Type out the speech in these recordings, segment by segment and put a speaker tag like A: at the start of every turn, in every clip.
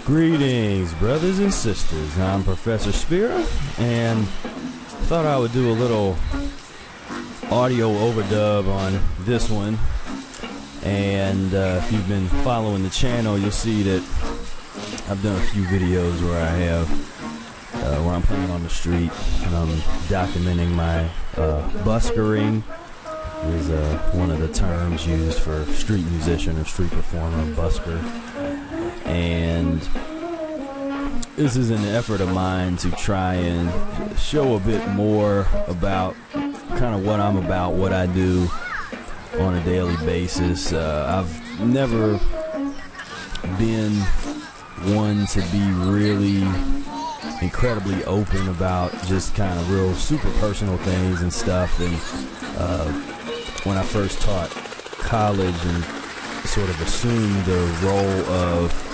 A: Greetings, brothers and sisters. I'm Professor Spira, and thought I would do a little audio overdub on this one. And if you've been following the channel, you'll see that I've done a few videos where I have where I'm playing on the street and I'm documenting my buskering. Is one of the terms used for street musician or street performer, busker. And this is an effort of mine to try and show a bit more about kind of what I'm about, what I do on a daily basis. I've never been one to be really incredibly open about just kind of real super personal things and stuff. And when I first taught college and sort of assumed the role of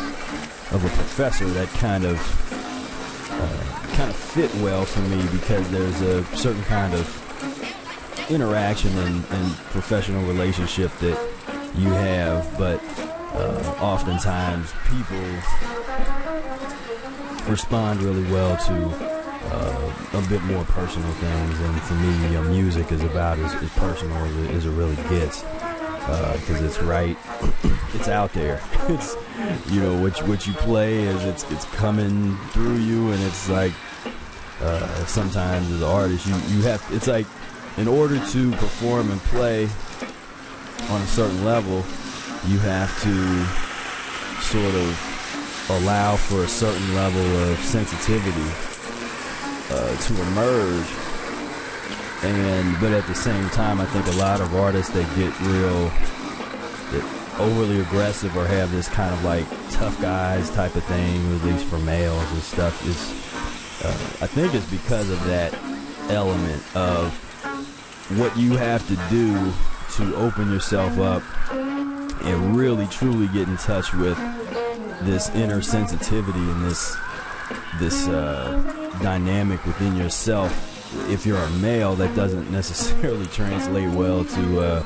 A: a professor, that kind of fit well for me, because there's a certain kind of interaction and professional relationship that you have, but oftentimes people respond really well to a bit more personal things. And for me, music is about as personal as it really gets, because it's right, it's out there. It's, what you play is it's coming through you, and it's like sometimes as an artist you have, it's like, in order to perform and play on a certain level, you have to sort of allow for a certain level of sensitivity to emerge. But at the same time, I think a lot of artists, they get overly aggressive or have this kind of like tough guys type of thing, at least for males and stuff. I think it's because of that element of what you have to do to open yourself up and really truly get in touch with this inner sensitivity and this dynamic within yourself. If you're a male, that doesn't necessarily translate well to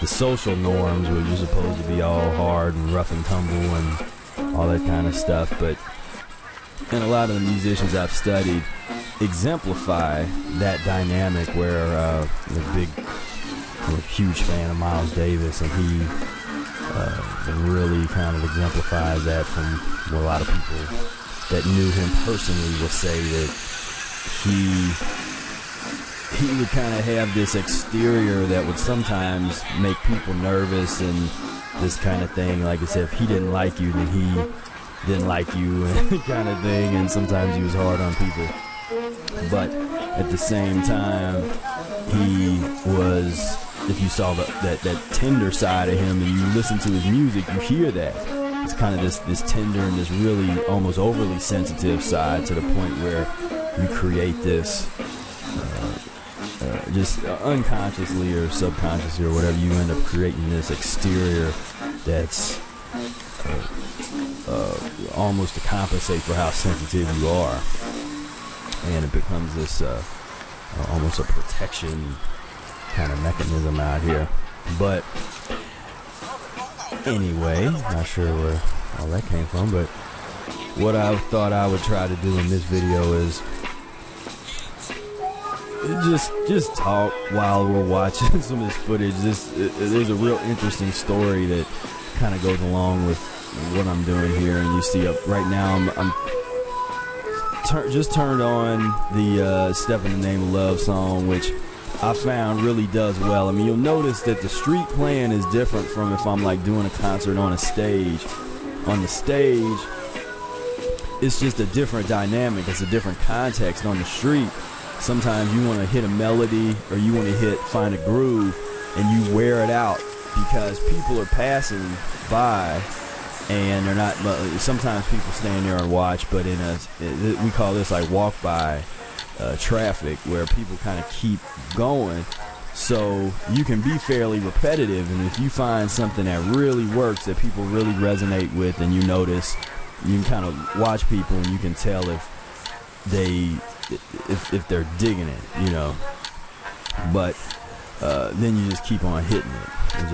A: the social norms, where you're supposed to be all hard and rough and tumble and all that kind of stuff. And a lot of the musicians I've studied exemplify that dynamic, where I'm a huge fan of Miles Davis, and he really kind of exemplifies that. From a lot of people that knew him personally will say that he would kind of have this exterior that would sometimes make people nervous and this kind of thing. Like I said, if he didn't like you, then he didn't like you, and kind of thing. And sometimes he was hard on people. But at the same time, he was, if you saw that tender side of him and you listen to his music, you hear that. It's kind of this tender and this really almost overly sensitive side, to the point where you create this just unconsciously or subconsciously or whatever, you end up creating this exterior that's almost to compensate for how sensitive you are. And it becomes this almost a protection kind of mechanism out here. But anyway, not sure where all that came from, but what I thought I would try to do in this video is just talk while we're watching some of this footage. There's a real interesting story that kind of goes along with what I'm doing here. And you see, up right now, I'm just turned on the Step in the Name of Love song, which I found really does well. I mean, you'll notice that the street playing is different from if I'm like doing a concert on a stage. On the stage, it's just a different dynamic. It's a different context. On the street, sometimes you want to hit a melody, or you want to find a groove, and you wear it out because people are passing by, and they're not. Sometimes people stand there and watch, but we call this like walk by traffic, where people kind of keep going. So you can be fairly repetitive, and if you find something that really works, that people really resonate with, and you notice, you can kind of watch people and you can tell if they're digging it, But then you just keep on hitting it, and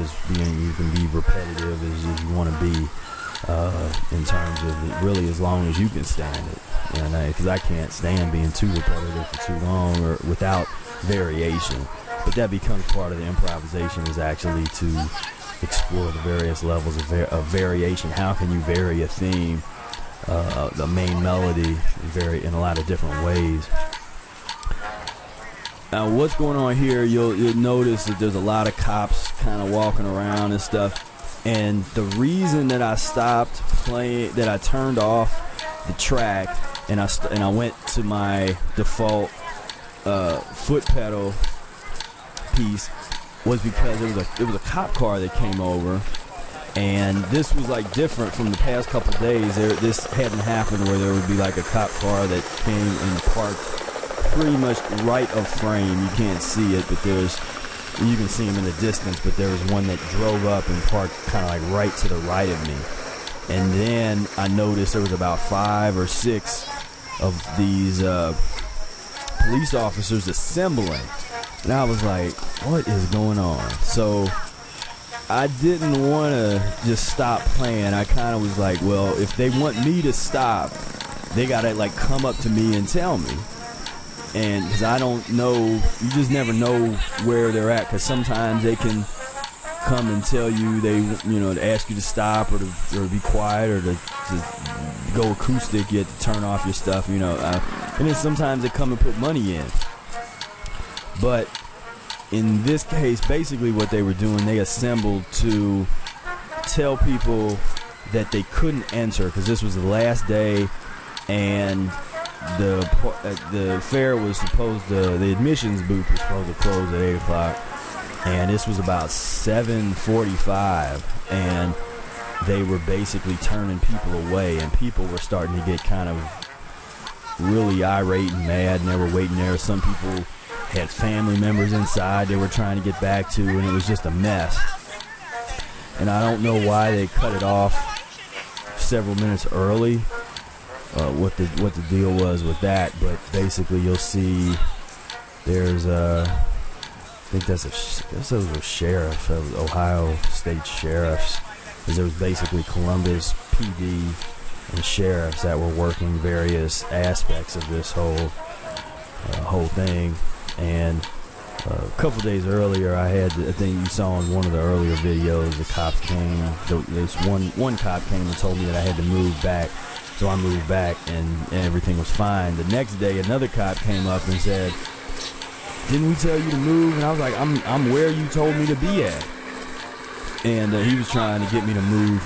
A: you can be repetitive as you want to be. in terms of really as long as you can stand it. And because I can't stand being too repetitive for too long or without variation. But that becomes part of the improvisation, is actually to explore the various levels of variation. How can you vary a theme, the main melody, in a lot of different ways? Now, what's going on here, you'll notice that there's a lot of cops kind of walking around and stuff. And the reason that I stopped playing, that I turned off the track and I went to my default foot pedal piece, was because it was a cop car that came over, and this was like different from the past couple days. This hadn't happened where there would be like a cop car that came and parked pretty much right of frame. You can't see it, but you can see him in the distance, but there was one that drove up and parked kind of like right to the right of me. And then I noticed there was about 5 or 6 of these police officers assembling. And I was like, what is going on? So I didn't want to just stop playing. I kind of was like, well, if they want me to stop, they got to like come up to me and tell me. And because I don't know, you just never know where they're at, because sometimes they can come and tell you, to ask you to stop or to be quiet or to go acoustic. You have to turn off your stuff, and then sometimes they come and put money in. But in this case, basically what they were doing, they assembled to tell people that they couldn't enter because this was the last day, and the fair was the admissions booth was supposed to close at 8 o'clock, and this was about 7:45, and they were basically turning people away, and people were starting to get kind of really irate and mad, and they were waiting there. Some people had family members inside they were trying to get back to, and it was just a mess. And I don't know why they cut it off several minutes early, what the deal was with that, but basically you'll see there's I think those were sheriffs, Ohio State sheriffs, because there was basically Columbus PD and sheriffs that were working various aspects of this whole thing. And a couple days earlier, I think you saw in one of the earlier videos, the cops came. This one cop came and told me that I had to move back, so I moved back, and everything was fine. The next day, another cop came up and said, "Didn't we tell you to move?" And I was like, "I'm where you told me to be at." And he was trying to get me to move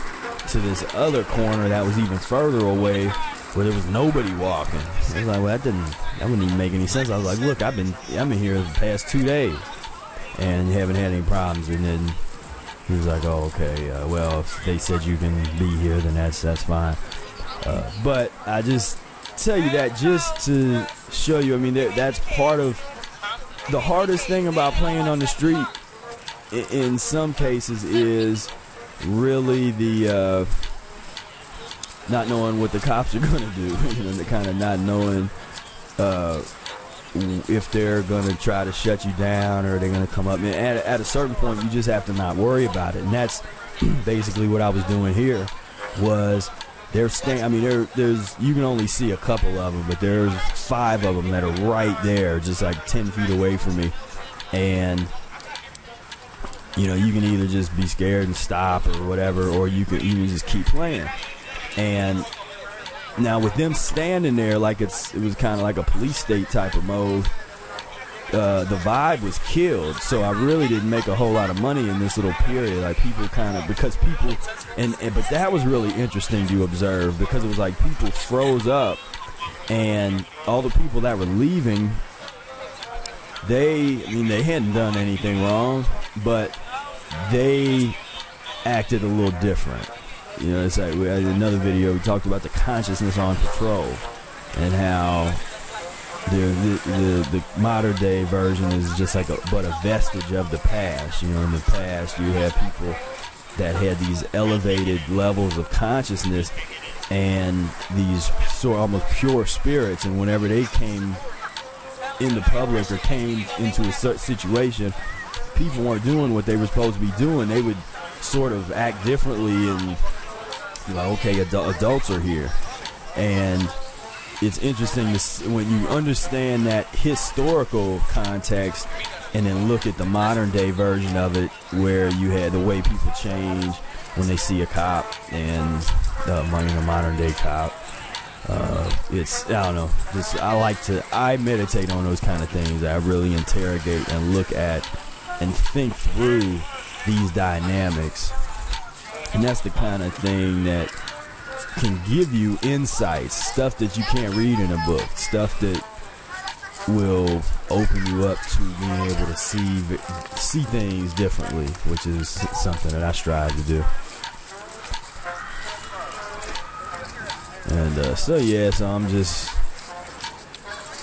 A: to this other corner that was even further away, where there was nobody walking. I was like, well, that wouldn't even make any sense. I was like, look, I've been here the past 2 days and haven't had any problems. And then he was like, oh, okay, well, if they said you can be here, then that's fine. But I just tell you that just to show you, I mean, that's part of the hardest thing about playing on the street in some cases is really the not knowing what the cops are going to do, the kind of not knowing if they're going to try to shut you down or they're going to come up. And at a certain point, you just have to not worry about it. And that's basically what I was doing here. Was they're staying. I mean, there's you can only see a couple of them, but there's 5 of them that are right there, just like 10 feet away from me, and you can either just be scared and stop or whatever, or you can just keep playing. And now with them standing there like it was kind of like a police state type of mode, the vibe was killed. So I really didn't make a whole lot of money in this little period. Like people but that was really interesting to observe, because it was like people froze up, and all the people that were leaving, they hadn't done anything wrong, but they acted a little different. It's like we had another video, we talked about the consciousness on patrol and how the modern day version is just like but a vestige of the past. In the past you have people that had these elevated levels of consciousness and these sort of almost pure spirits, and whenever they came in the public or came into a certain situation, people weren't doing what they were supposed to be doing. They would sort of act differently and you're like, okay, adults are here. And it's interesting when you understand that historical context and then look at the modern day version of it, where you had the way people change when they see a cop and the modern day cop. It's, I don't know, I meditate on those kind of things. I really interrogate and look at and think through these dynamics. And that's the kind of thing that can give you insights, stuff that you can't read in a book, stuff that will open you up to being able to see things differently, which is something that I strive to do. And so I'm just,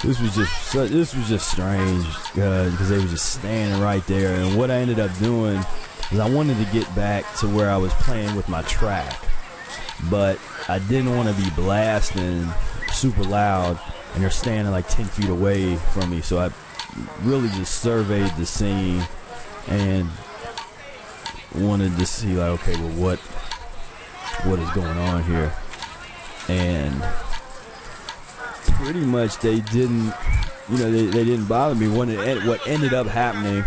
A: this was just strange because they were just standing right there. And what I ended up doing is I wanted to get back to where I was playing with my track, but I didn't want to be blasting super loud and they're standing like 10 feet away from me. So I really just surveyed the scene and wanted to see, like, okay, well, what is going on here? And pretty much they didn't, they didn't bother me. What ended up happening,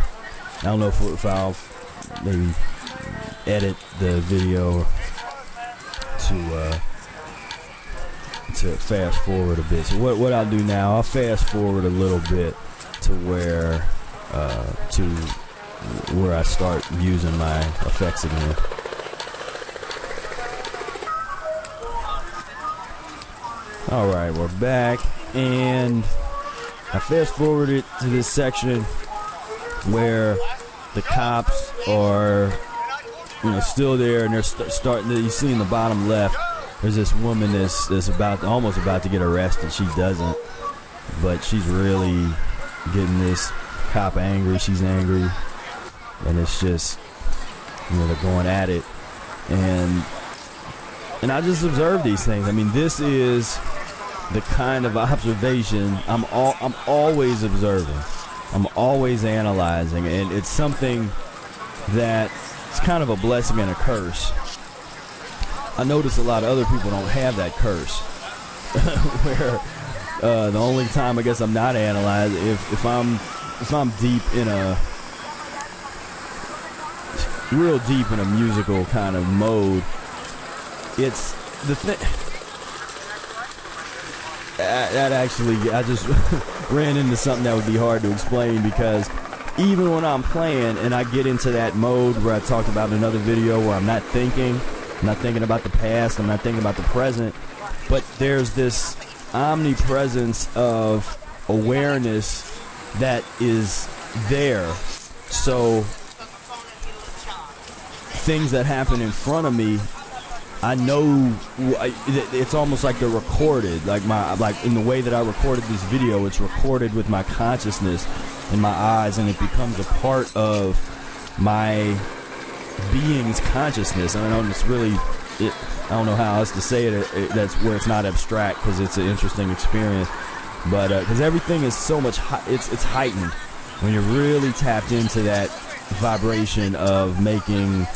A: I don't know if I'll maybe edit the video to fast forward a bit. So what I'll do now, I'll fast forward a little bit to where I start using my effects again. Alright, we're back, and I fast forwarded to this section where the cops are still there, and they're starting to, you see in the bottom left, there's this woman that's almost about to get arrested. She doesn't, but she's really getting this cop angry. She's angry, and it's just, they're going at it, and I just observe these things. I mean, this is the kind of observation I'm always observing. I'm always analyzing, and it's something that it's kind of a blessing and a curse. I notice a lot of other people don't have that curse, where the only time I guess I'm not analyzing if I'm deep in a real deep in a musical kind of mode. It's the thing that actually I just ran into something that would be hard to explain, because even when I'm playing and I get into that mode where I talked about in another video where I'm not thinking about the past, I'm not thinking about the present, but there's this omnipresence of awareness that is there. So things that happen in front of me, I know it's almost like they're recorded, like in the way that I recorded this video, it's recorded with my consciousness in my eyes, and it becomes a part of my being's consciousness. I mean, I don't know how else to say it. That's where it's not abstract, because it's an interesting experience. But because everything is so much, it's heightened when you're really tapped into that vibration of making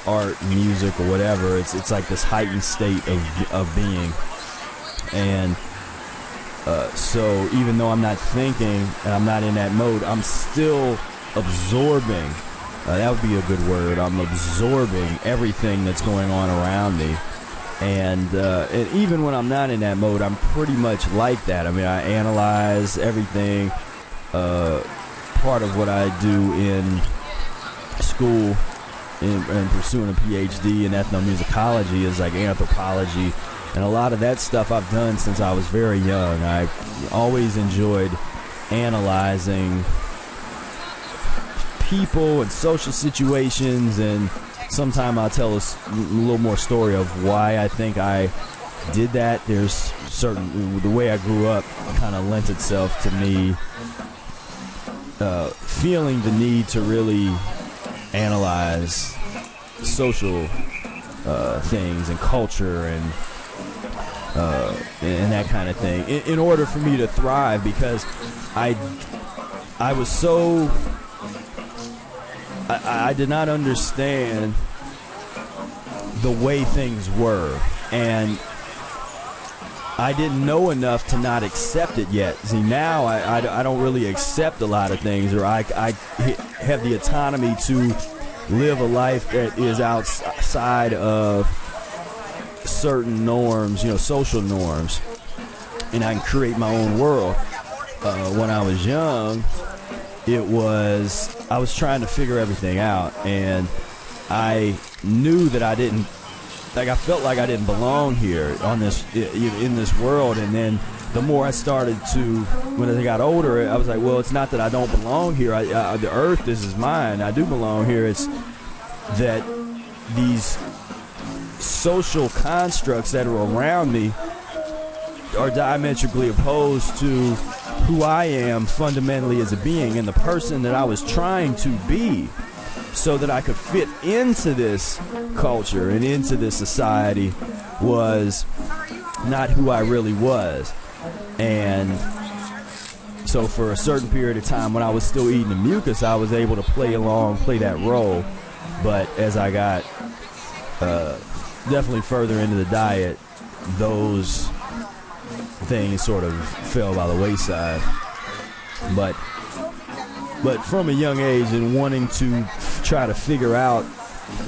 A: art, music, or whatever. It's like this heightened state of being. And so even though I'm not thinking and I'm not in that mode, I'm still absorbing. That would be a good word. I'm absorbing everything that's going on around me. And even when I'm not in that mode, I'm pretty much like that. I mean, I analyze everything. Part of what I do in school and pursuing a PhD in ethnomusicology is like anthropology, and a lot of that stuff I've done since I was very young. I always enjoyed analyzing people and social situations, and sometime I'll tell a little more story of why I think I did that. There's certain, the way I grew up kind of lent itself to me feeling the need to really analyze social things and culture and that kind of thing in order for me to thrive, because I was so I did not understand the way things were, and I didn't know enough to not accept it yet. See, now I don't really accept a lot of things, or I have the autonomy to live a life that is outside of certain norms, social norms, and I can create my own world. When I was young, I was trying to figure everything out, and I knew that I felt like I didn't belong here in this world. And then the more I started to, when I got older, I was like, well, it's not that I don't belong here. The earth, this is mine. I do belong here. It's that these social constructs that are around me are diametrically opposed to who I am fundamentally as a being, and the person that I was trying to be so that I could fit into this culture and into this society was not who I really was. And so for a certain period of time when I was still eating the mucus, I was able to play that role. But as I got definitely further into the diet, those things sort of fell by the wayside. But from a young age, and wanting to try to figure out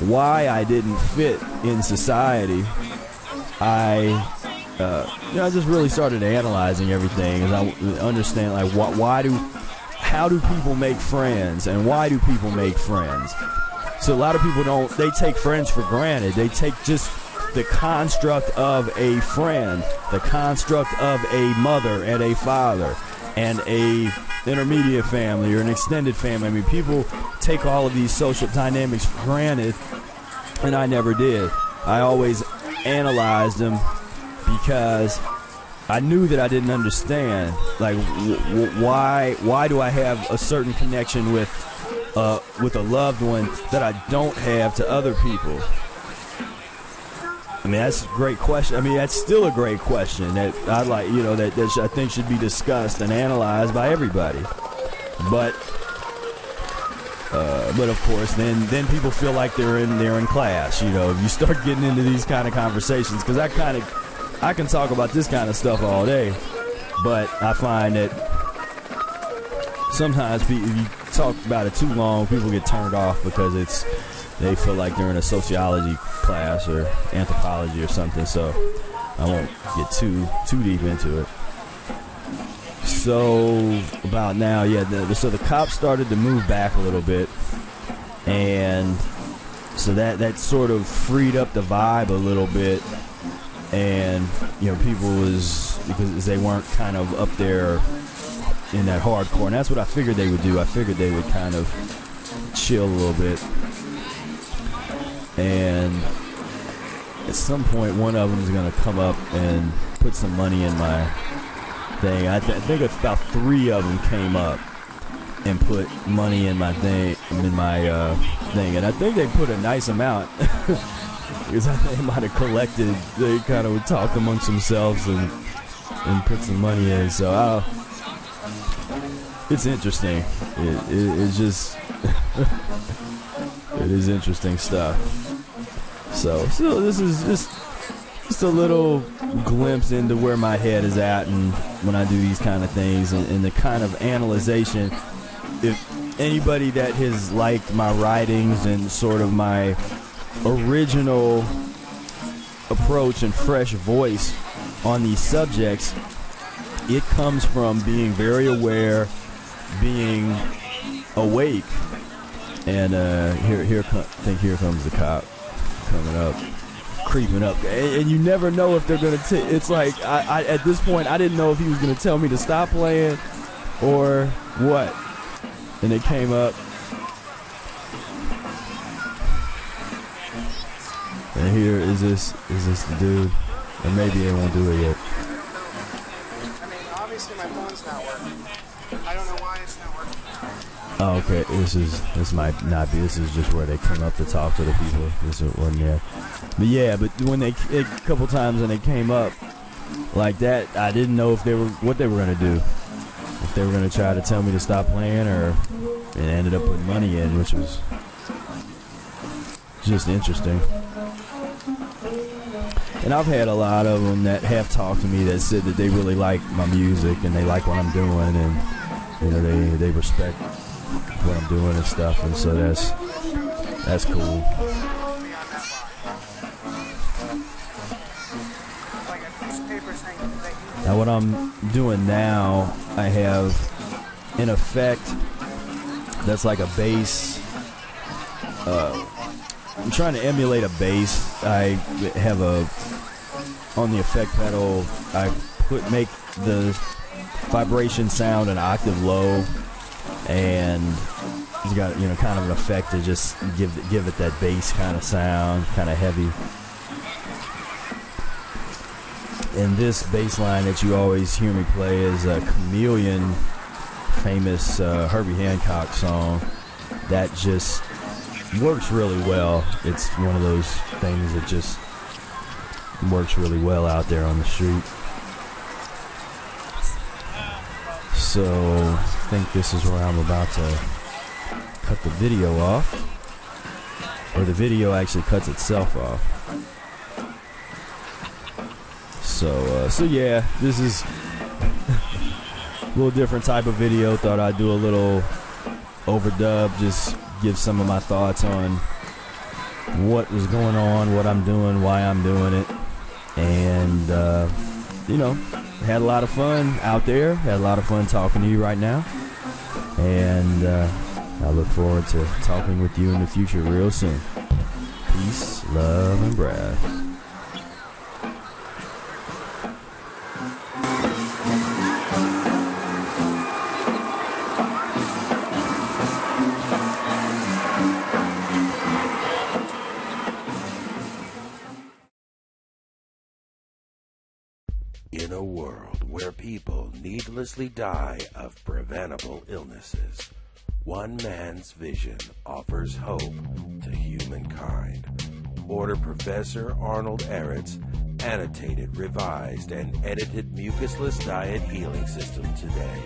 A: why I didn't fit in society, I just really started analyzing everything, as I understand, like, how do people make friends, and why do people make friends? So a lot of people they take friends for granted. They take just the construct of a friend, the construct of a mother and a father and a intermediate family or an extended family. I mean, people take all of these social dynamics for granted, and I never did. I always analyzed them because I knew that I didn't understand. Like, why do I have a certain connection with a loved one that I don't have to other people? I mean, that's a great question. I mean, that's still a great question that I like, that I think should be discussed and analyzed by everybody. But of course, then people feel like they're in class. If you start getting into these kind of conversations, because I can talk about this kind of stuff all day, but I find that sometimes if you talk about it too long, people get turned off because they feel like they're in a sociology class or anthropology or something. So I won't get too deep into it. So about now, so the cops started to move back a little bit, and so that sort of freed up the vibe a little bit. And people because they weren't kind of up there in that hardcore, and that's what I figured they would do. I figured they would kind of chill a little bit, and at some point one of them is going to come up and put some money in my thing. I think about 3 of them came up and put money in my thing, and I think they put a nice amount. Because I think they might have collected, they kind of talked amongst themselves and put some money in. So it's interesting. It's just it is interesting stuff. So this is just a little glimpse into where my head is at, and when I do these kind of things, and the kind of analyzation. If anybody that has liked my writings and sort of my original approach and fresh voice on these subjects, it comes from being very aware, being awake, and here comes the cop coming up, creeping up, and you never know if they're gonna. It's like I at this point I didn't know if he was gonna tell me to stop playing or what, and they came up. And here is this the dude, and maybe they won't do it yet.
B: I mean, obviously my phone's not working. I don't know why it's not working.
A: Oh, okay. This might not be. This is just where they come up to talk to the people. This wasn't yet. But yeah, but when a couple times when they came up like that, I didn't know if what they were gonna do. If they were gonna try to tell me to stop playing, or it ended up putting money in, which was just interesting. And I've had a lot of them that have talked to me that said that they really like my music and they like what I'm doing, and you know, they respect what I'm doing and stuff, and so that's cool. Now what I'm doing now, I have an effect that's like a bass. I'm trying to emulate a bass. I have on the effect pedal, I make the vibration sound an octave low, and it's got, you know, kind of an effect to just give it that bass kind of sound, kind of heavy. And this bass line that you always hear me play is a Chameleon, famous Herbie Hancock song that just works really well. It's one of those things that just works really well out there on the street. So I think this is where I'm about to cut the video off, or the video actually cuts itself off. So yeah, this is a little different type of video. Thought I'd do a little overdub, just give some of my thoughts on what was going on, what I'm doing, why I'm doing it, and you know, had a lot of fun out there, had a lot of fun talking to you right now, and I look forward to talking with you in the future real soon. Peace, love, and breath.
C: In a world where people needlessly die of preventable illnesses, one man's vision offers hope to humankind. Order Professor Arnold Ehret's annotated, revised, and edited Mucusless Diet Healing System today.